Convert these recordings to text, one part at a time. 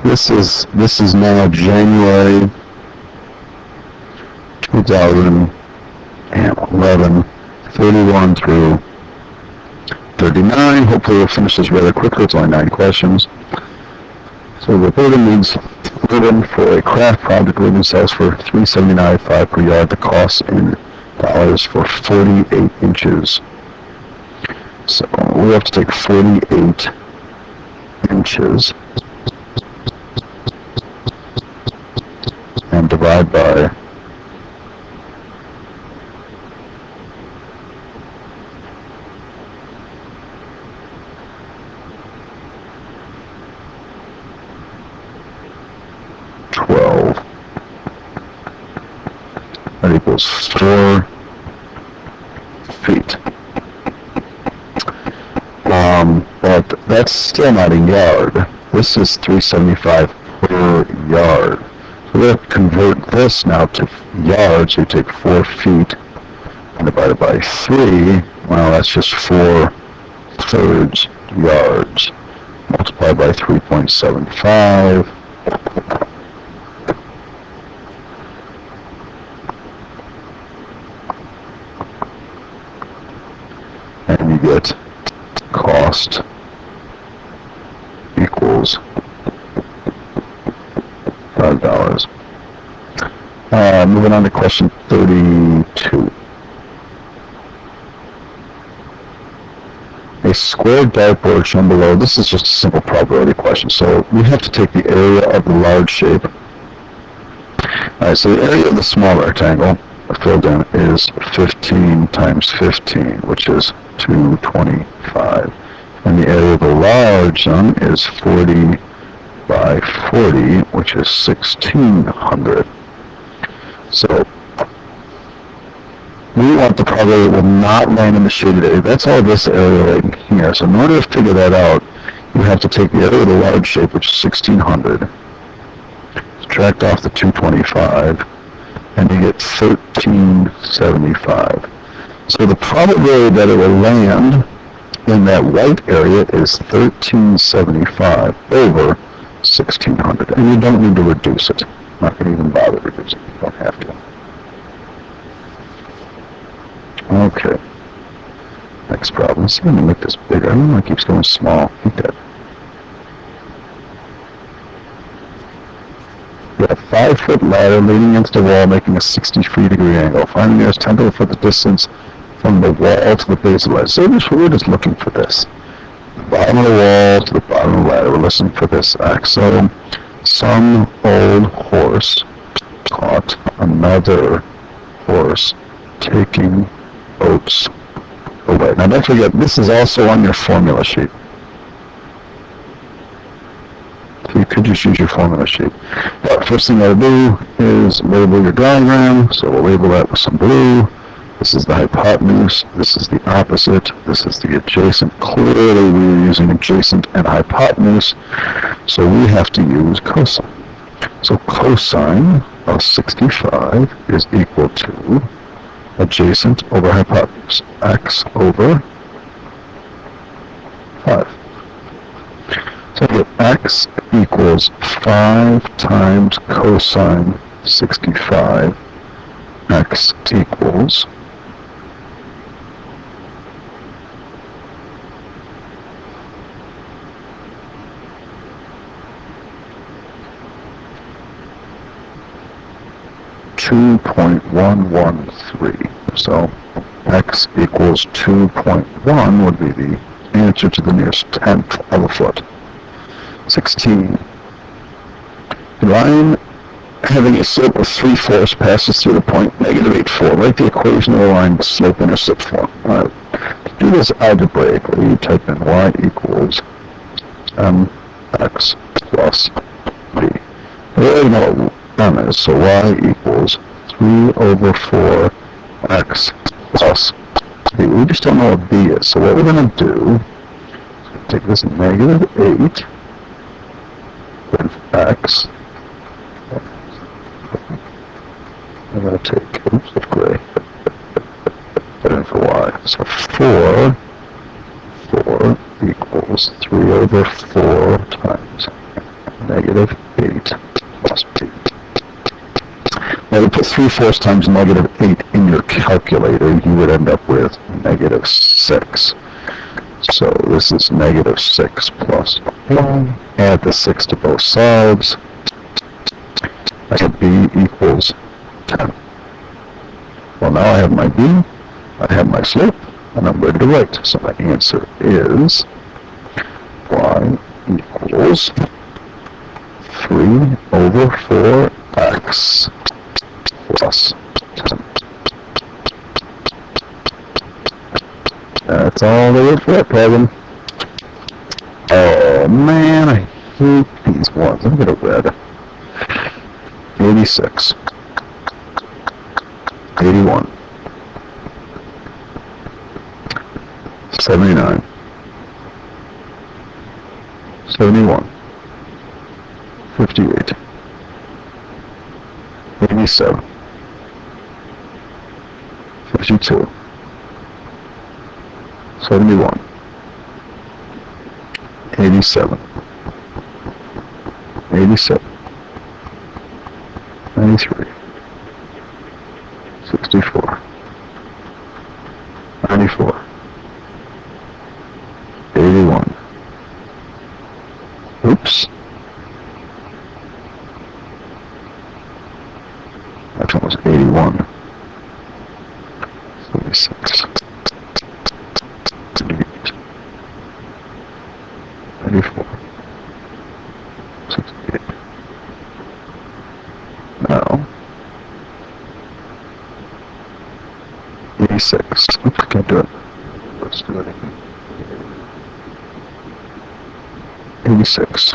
This is now January 2011, 31 through 39. Hopefully we'll finish this rather quickly. It's only 9 questions. So the building needs ribbon for a craft project. Ribbon sells for $3.79.5 per yard. The cost in dollars for 48 inches. So we have to take 48 inches and divide by 12. That equals 4 feet. But that's still not a yard. This is 375 per yard. So we have to convert this now to yards. So you take 4 feet and divide it by 3. Well, that's just 4/3 yards. Multiply by 3.75. And you get cost equals $5. Moving on to question 32. A square dartboard shown below. This is just a simple probability question. So we have to take the area of the large shape. Alright, so the area of the small rectangle filled in is 15 times 15, which is 225. And the area of the large one is 40 by 40, which is 1600. So we want the probability it will not land in the shaded area. That's all this area right here. So in order to figure that out, you have to take the area of the large shape, which is 1600, subtract off the 225, and you get 1375. So the probability that it will land in that white area is 1375 over 1600. And you don't need to reduce it. I'm not going to even bother reducing it. You don't have to. Okay. Next problem. Let's see if I can make this bigger. I don't know why it keeps going small. I think that. We have a 5-foot ladder leaning against the wall, making a 63-degree angle. Find the nearest 10th of a foot the distance from the wall to the base of the ladder. So we're just looking for this. The bottom of the wall to the bottom of the ladder. We're listening for this X. So some old horse caught another horse taking oats away. Now don't forget, this is also on your formula sheet. So you could just use your formula sheet. But first thing I do is label your diagram. So we'll label that with some blue. This is the hypotenuse. This is the opposite. This is the adjacent. Clearly we're using adjacent and hypotenuse. So we have to use cosine. So cosine of 65 is equal to adjacent over hypotenuse, x over 5. So I get x equals 5 times cosine 65. X equals 2.113. So x equals 2.1 would be the answer to the nearest 10th of a foot. 16. The line having a slope of 3/4 passes through the point -8,4. Write the equation of the line slope-intercept form. To do this algebraically, you type in y equals mx plus b. We already know what m is, so y equals 3 over 4 x plus b. We just don't know what b is. So what we're going to do is take this -8 with x. I'm going to take, oops, that's gray. Put in for y. So 4 equals 3 over 4 times -8. negative 8 plus 8. Now, to put 3/4 times negative 8 in your calculator, you would end up with negative 6. So this is negative 6 plus 1. Add the 6 to both sides. I have b equals 10. Well, now I have my b, I have my slope, and I'm ready to write. So my answer is y equals 3 over 4x plus 10. That's all there is for that problem. Oh man, I hate these ones. I'm gonna red. 86. 81. 79. 71. 58. 87. 52. 71. 87. 87. 93. 64. 94. 81. Oops. That one was 81. 36. 38. 94. 68. Now, 86. Oops, I can't do it. Let's do it again. 86.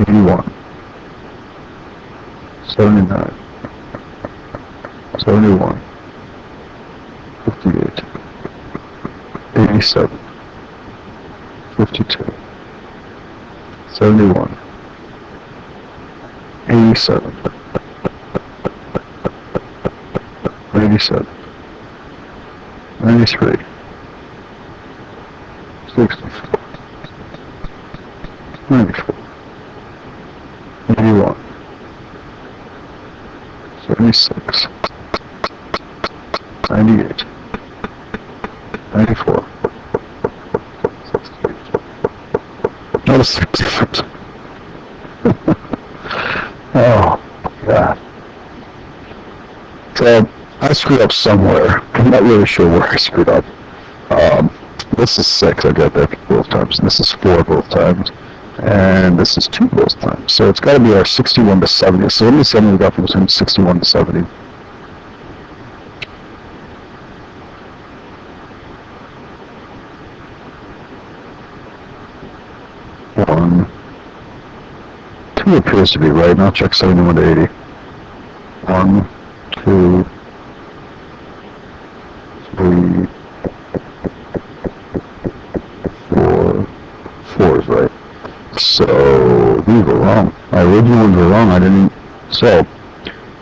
81. 79. 71. 58. 87. 52. 71. 87. 87. 93. 64. 94. 81. 76. 98. 94. Not a 66. Oh, God. So, I screwed up somewhere. I'm not really sure where I screwed up. This is 6, I got that both times. This is 4 both times. And this is 2 both times. So it's got to be our 61 to 70. So let me see how many we got from between 61 to 70. One. 2 appears to be right. Now check 71 to 80. 1, 2, 3, 4. 4 is right. So these were wrong. My original ones were wrong. I didn't. So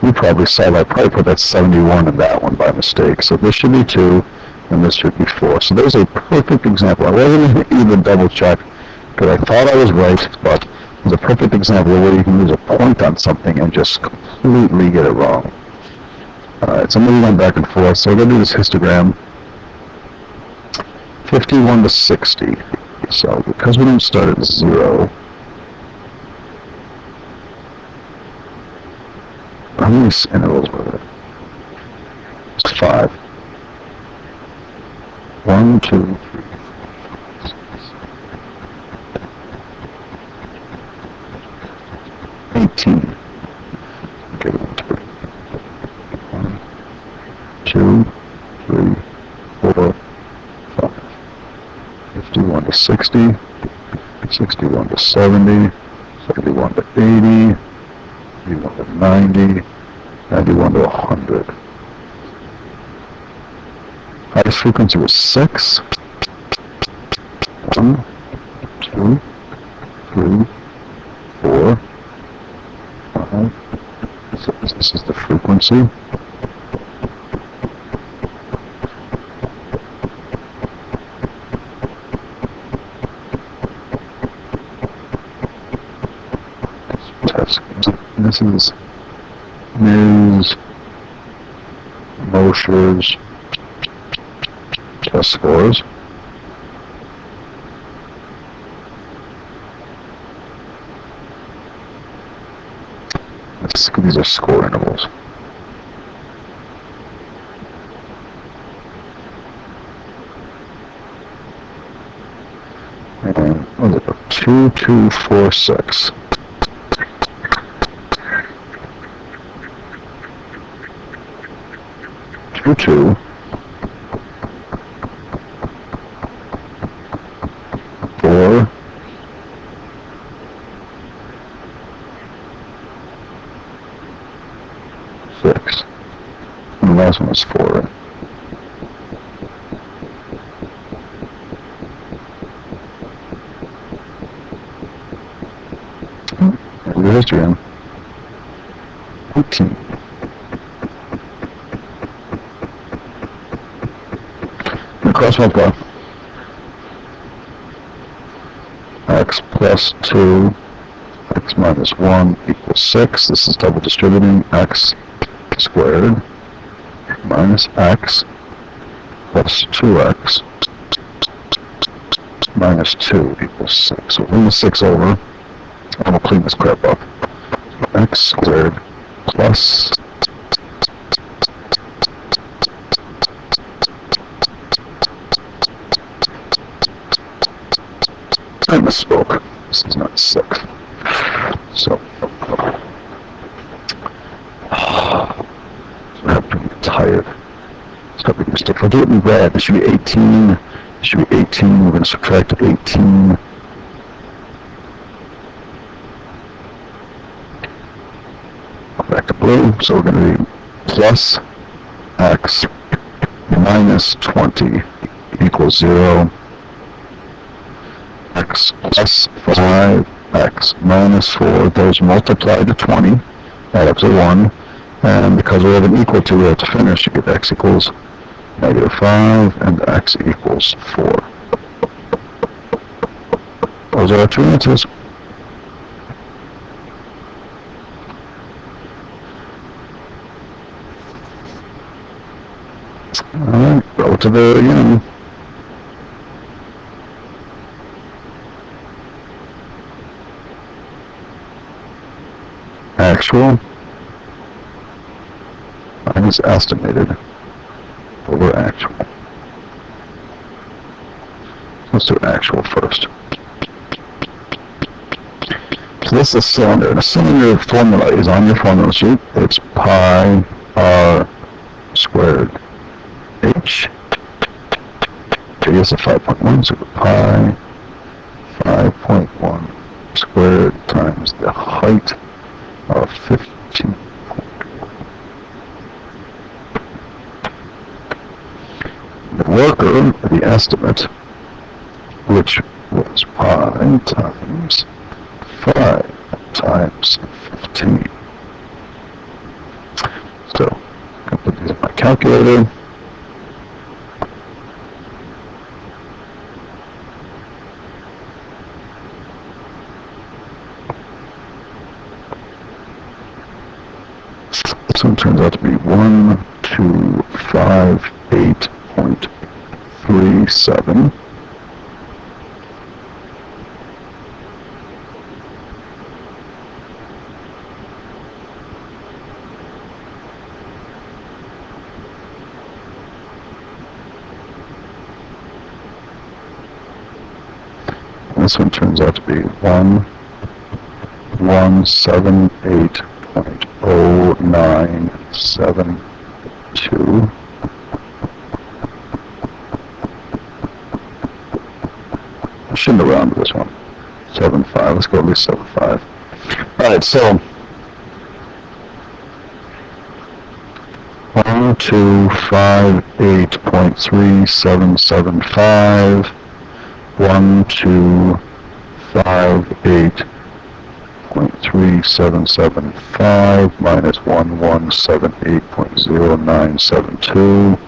you probably saw that. I probably put that 71 in that one by mistake. So this should be 2, and this should be 4. So there's a perfect example. I wasn't going to even double check because I thought I was right, but it's a perfect example of where you can use a point on something and just completely get it wrong. Alright, so I'm moving back and forth. So we're going to do this histogram. 51 to 60. So because we didn't start at 0, how many intervals were there? It's 5. 1, 2, 3, 18. Okay, 1, 2, 3, 4, 5. 51 to 60, 61 to 70, 71 to 80, 81 to 90, 91 to 100. Highest frequency was 6. 1, 2, 3, 4, 5, 6. This is the frequency. this. This is Ms. Mosher's test scores. These are score intervals. And what is it? 2, 2, 4, 6. Two, 2. 4. 6. And the last one was 4. The history in 18. And cross multiply. X plus 2, x minus 1 equals 6. This is double distributing. X squared minus x plus 2x minus 2 equals 6. So we'll bring the 6 over, and we'll clean this crap up. So x squared plus I misspoke. This is not 6. So I'm tired. Stop making mistakes. I'll do it in red. This should be 18. This should be 18. We're going to subtract 18. Back to blue. So we're going to be plus x minus 20 equals 0. X plus 5, x minus 4. Those multiply to 20. Add up to 1. And because we have an equal to, we have to finish. You get x equals negative 5 and x equals 4. Those are our two answers. Alright, go to the again. Actual minus estimated over actual. Let's do actual first. So this is a cylinder, and a cylinder formula is on your formula sheet. It's pi r squared h. Is a 5.1, so pi 5.1 squared times the height of 15. The worker, the estimate, which was pi times 5 times 15. So, I'm going to put these in my calculator. This one turns out to be 1258.37. This one turns out to be 1178.0972. I shouldn't have rounded this one. 7.5. Let's go at least 7.5. All right, so 1258.3775. 1258.3775 minus 1178.0972.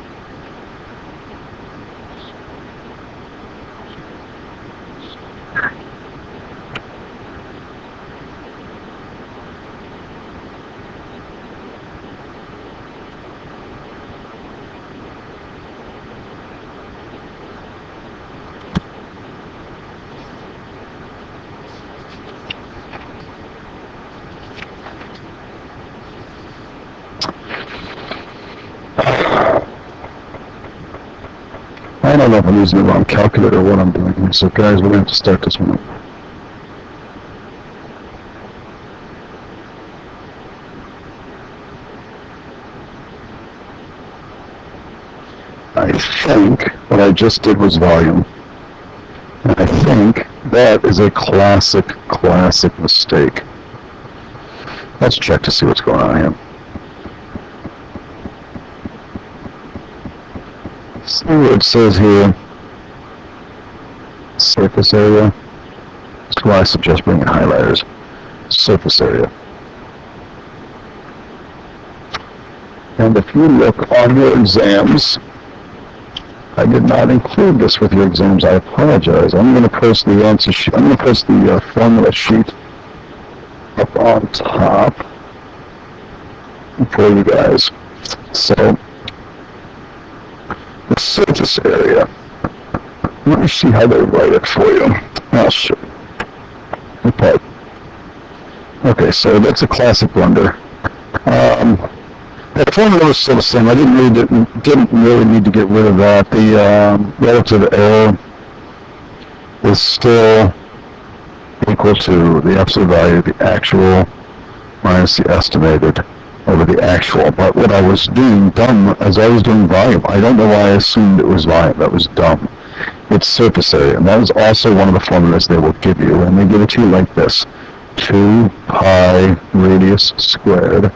don't know if I'm using the wrong calculator or what I'm doing here. So guys, we're going to have to start this one up. I think what I just did was volume. And I think that is a classic mistake. Let's check to see what's going on here. See what it says here. Surface area. That's why I suggest bringing highlighters. Surface area. And if you look on your exams, I did not include this with your exams. I apologize. I'm going to post the answer sheet. I'm going to post the formula sheet up on top for you guys. So, the surface area. Let me see how they write it for you. I'll show you. Okay, so that's a classic blunder. The formula was still the same. I didn't really need to get rid of that. The relative error is still equal to the absolute value of the actual minus the estimated over the actual. But what I was doing dumb as I was doing volume. I don't know why I assumed it was volume. That was dumb. It's surface area, and that is also one of the formulas they will give you, and they give it to you like this: 2 pi radius squared.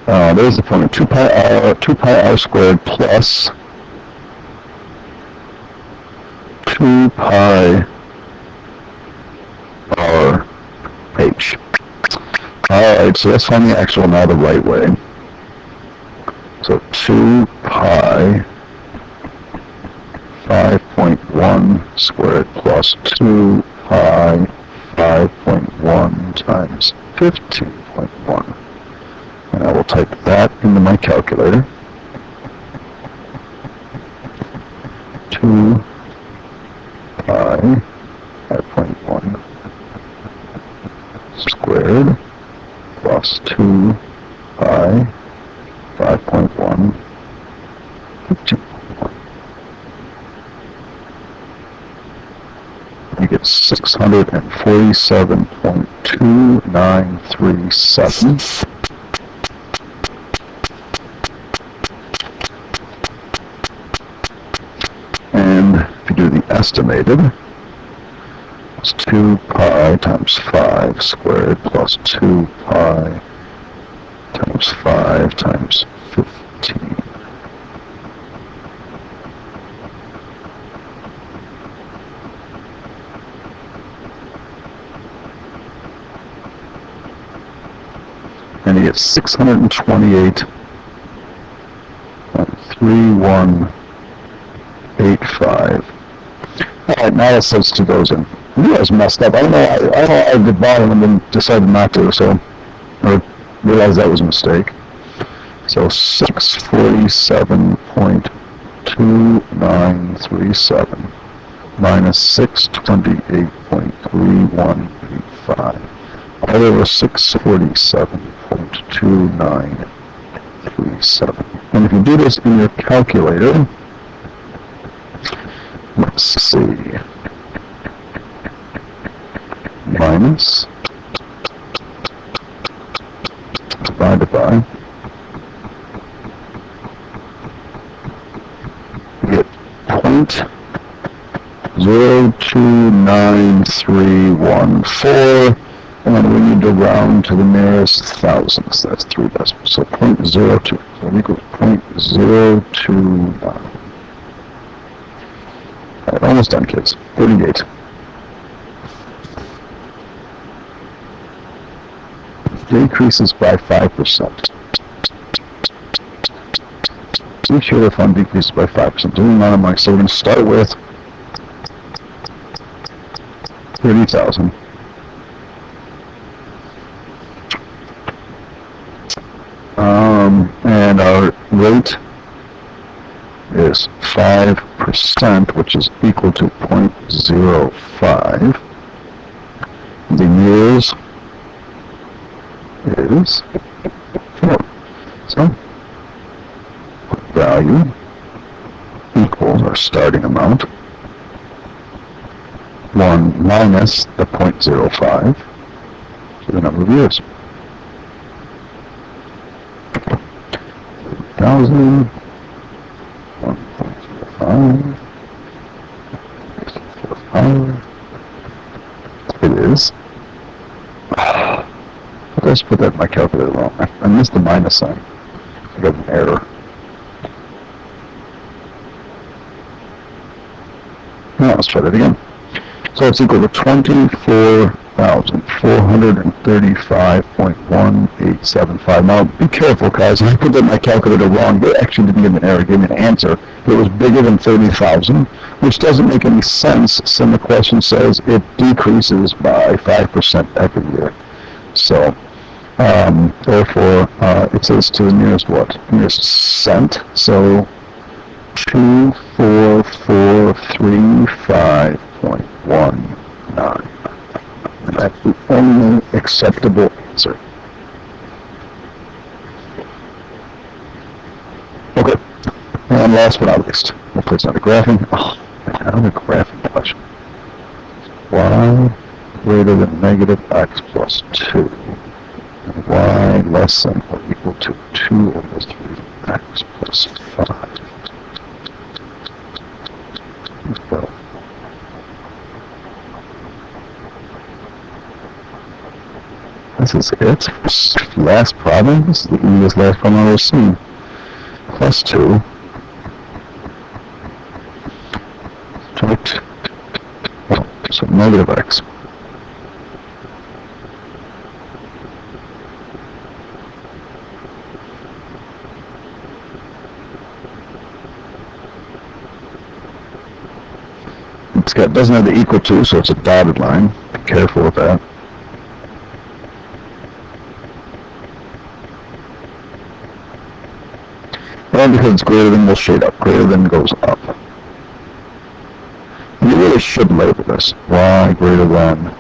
There's the formula: 2 pi r squared plus 2 pi r h. Alright, so let's find the actual now the right way. So 2 pi 5.1 squared plus 2 pi 5.1 times 15.1. And I will type that into my calculator. 2 pi 5.1 squared plus 2 pi 5.1 15.1. You get 647.2937. And if you do the estimated, it's 2 pi times 5 squared plus 2 pi times 5 times 15. And you get 628.3185. Alright, now let's substitute those in. I knew I was messed up. I don't know I did volume and then decided not to, so I realized that was a mistake. So 647.2937 minus 628.3185. All over 647.2937. And if you do this in your calculator, let's see, minus divided by, you get 0.029314, and then we need to round to the nearest thousandths. That's 3 decimals. So 0.02. So we equals 0.029. Alright, almost done, kids. 38. Decreases by 5%. Each year the fund decreases by 5%. Doing amount of money. So we're going to start with 30,000. And our rate is 5%, which is equal to 0.05. The years is 4. So, value equals our starting amount. 1 minus the 0.05 for the number of years. 1,000, 1.05, it is. I just put that in my calculator wrong. I missed the minus sign. I got an error. Now let's try that again. So it's equal to 24,435.1875. Now be careful, guys. I put that in my calculator wrong. It actually didn't give me an error. It gave me an answer. It was bigger than 30,000, which doesn't make any sense since the question says it decreases by 5% every year. So therefore, it says to the nearest what? Nearest cent. So 24,435.19. And that's the only acceptable answer. Okay. And last but not least, we'll place another graphing. Oh, another graphing question. Y greater than negative x plus 2. And y less than or equal to 2 over 3x plus 5. Well, this is it. Last problem. This is the easiest last problem I've ever seen. Plus 2. So negative x. It doesn't have the equal to, so it's a dotted line. Be careful with that. And because it's greater than, we'll shade up. Greater than goes up. And you really should label this. Y greater than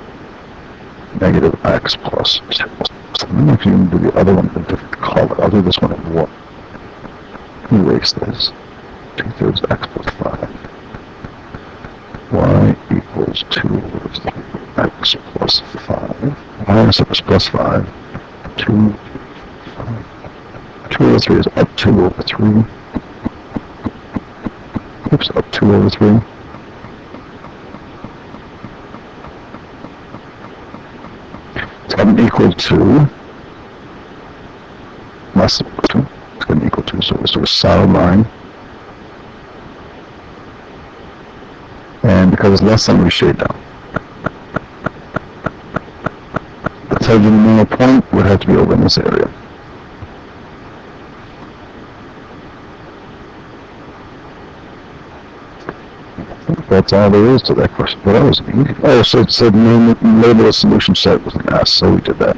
negative x plus 2. I'm actually going to do the other one in a different color. I'll do this one in white. Erase this. 2/3 x plus 5. Y equals 2 over 3x plus 5. Minus x plus 5. 2 over 3 is up 2 over 3. Oops, up 2 over 3. It's got an equal to less than 2. It's got an equal to, so it's a solid line. And because it's less than, we shade down. The terminal point would have to be over in this area. That's all there is to that question. But that was easy. Oh, so it said label a solution set with an S, so we did that.